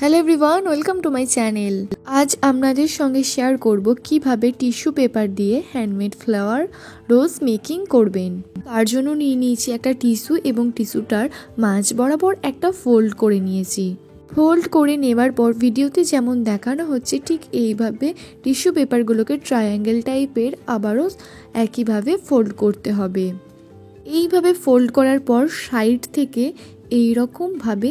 Hello everyone, welcome to my channel. আজ আপনাদের সঙ্গে শেয়ার করব কিভাবে টিস্যু পেপার দিয়ে হ্যান্ডমেড ফ্লাওয়ার রোজ মেকিং করবেন। তার জন্য নিয়ে নিয়েছি একটা টিস্যু এবং টিস্যুটার মাঝ বরাবর একটা ফোল্ড করে নিয়েছি। ফোল্ড করে নেবার পর ভিডিওতে যেমন দেখানো হচ্ছে ঠিক এইভাবে টিস্যু পেপারগুলোকে ট্রায়াঙ্গেল টাইপের আবারও একইভাবে ফোল্ড করতে হবে। এইভাবে ফোল্ড করার পর সাইড থেকে এইরকমভাবে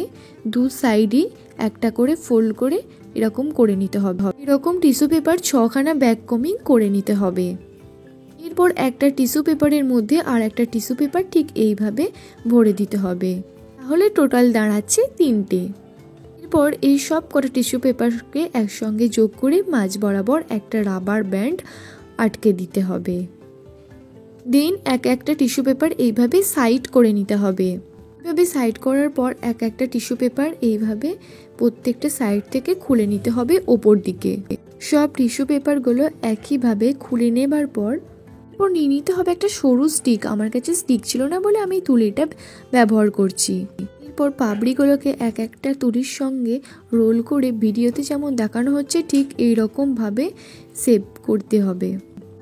দু সাইডই একটা করে ফোল্ড করে এরকম করে নিতে হবে। এরকম টিস্যু পেপার 6খানা ব্যাক কমিং করে নিতে হবে। এরপর একটা টিস্যু পেপারের মধ্যে আর একটা টিস্যু পেপার ঠিক এইভাবে ভরে দিতে হবে, তাহলে টোটাল দাঁড়াচ্ছে 3টে। এরপর এই সব কটা টিস্যু পেপারকে একসঙ্গে যোগ করে মাঝ বরাবর একটা রাবার ব্যান্ড আটকে দিতে হবে। দেন একটা টিস্যু পেপার এইভাবে সাইড করে নিতে হবে। এইভাবে সাইড করার পর একটা টিস্যু পেপার এইভাবে প্রত্যেকটা সাইড থেকে খুলে নিতে হবে ওপর দিকে। সব টিস্যু পেপারগুলো একইভাবে খুলে নেবার পর নিয়ে নিতে হবে একটা সরু স্টিক। আমার কাছে স্টিক ছিল না বলে আমি তুলিটা ব্যবহার করছি। এরপর পাপড়িগুলোকে একটা তুলির সঙ্গে রোল করে ভিডিওতে যেমন দেখানো হচ্ছে ঠিক এইরকমভাবে শেপ করতে হবে,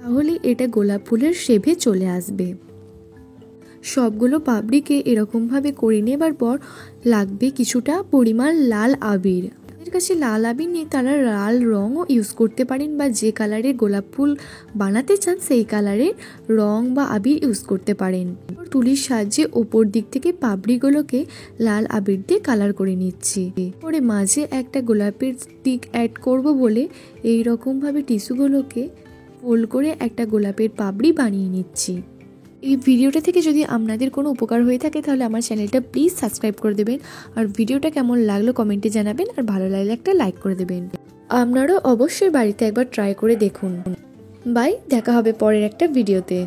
তাহলে এটা গোলাপ ফুলের শেপে চলে আসবে। সবগুলো পাপড়িকে এরকমভাবে করে নেবার পর লাগবে কিছুটা পরিমাণ লাল আবির। আমাদের কাছে লাল আবির নেই, তারা লাল রঙও ইউজ করতে পারেন বা যে কালারের গোলাপ ফুল বানাতে চান সেই কালারের রং বা আবির ইউজ করতে পারেন। তুলির সাহায্যে ওপর দিক থেকে পাপড়িগুলোকে লাল আবির দিয়ে কালার করে নিচ্ছি। পরে মাঝে একটা গোলাপের স্টিক অ্যাড করব বলে এই রকমভাবে টিস্যুগুলোকে ফোল্ড করে একটা গোলাপের পাপড়ি বানিয়ে নিচ্ছি। এই ভিডিওটা থেকে যদি আপনাদের কোনো উপকার হয়ে থাকে তাহলে আমার চ্যানেলটা প্লিজ সাবস্ক্রাইব করে দেবেন, আর ভিডিওটা কেমন লাগলো কমেন্টে জানাবেন, আর ভালো লাগলে একটা লাইক করে দেবেন। আপনারাও অবশ্যই বাড়িতে একবার ট্রাই করে দেখুন। বাই, দেখা হবে পরের একটা ভিডিওতে।